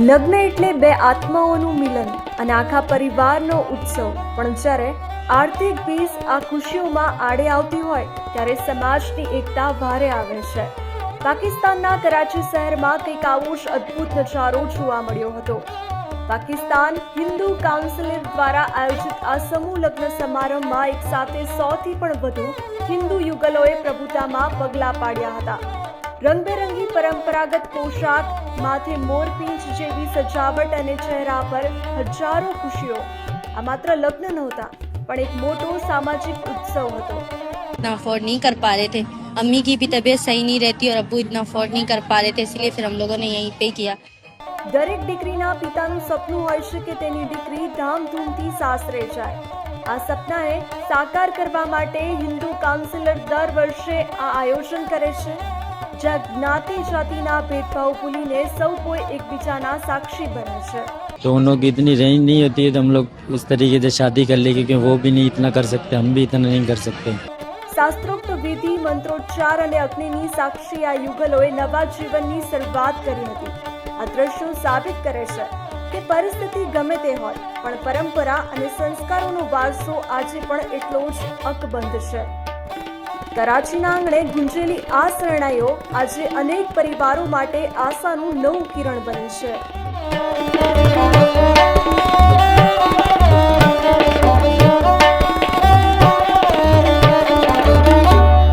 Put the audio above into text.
લગ્ન એટલે બે આત્માઓનું મિલન અને આખા પરિવારનો ઉત્સવ, પણ જ્યારે આર્થિક ભીસ આ ખુશીઓમાં આડે આવતી હોય ત્યારે સમાજની એકતા ભારે આવે છે। પાકિસ્તાનના કરાચી શહેરમાં કંઈક આવો જ અદ્ભુત નજારો જોવા મળ્યો હતો। પાકિસ્તાન હિન્દુ કાઉન્સિલ દ્વારા આયોજિત આ સમૂહ લગ્ન સમારંભમાં એક સાથે 100થી પણ વધુ હિન્દુ યુગલોએ પ્રભુતામાં પગલાં પાડ્યા હતા। રંગબેરંગી પરંપરાગત પોશાક, માથે મોરપીંછ જેવી સજાવટ અને ચહેરા પર હજારો ખુશીઓ। આ માત્ર લગ્ન નહોતા, પણ એક મોટો સામાજિક ઉત્સવ હતો। इतना अफोर्ड नहीं कर पा रहे थे, अम्मी की भी तबीयत सही नहीं रहती और अब्बू इतना अफोर्ड नहीं कर पा रहे थे, इसलिए फिर हम लोगों ने यहीं पे किया। દરેક દીકરીના પિતાનું સપનું હોય છે કે તેની દીકરી ધામધૂમથી સાસરે જાય। આ સપનાને સાકાર કરવા માટે હિન્દુ કાઉન્સિલર દર વર્ષે આ આયોજન કરે છે, જ્યાં જ્ઞાતિ જાતિના ભેદભાવ ભૂલીને સૌ કોઈ એકબીજાના સાક્ષી બને છે। तो उन लोग की इतनी रेंज नहीं होती है तो हम लोग इस तरीके से शादी कर ले, क्योंकि वो भी नहीं इतना कर सकते, हम भी इतना नहीं कर सकते। શાસ્ત્રોક્ત વિધિ, મંત્રોચ્ચાર અને અગ્નિની સાક્ષી આ યુગલોએ નવા જીવનની શરૂઆત કરી હતી। આ દ્રશ્યો સાબિત કરે છે કે પરિસ્થિતિ ગમે તે હોય, પણ પરંપરા અને સંસ્કારોનો વારસો આજે પણ એટલો જ અકબંધ છે। કરાચીના આંગણે ગુંજેલી આ શરણાઈઓ આજે અનેક પરિવારો માટે આશાનું નવું કિરણ બની છે।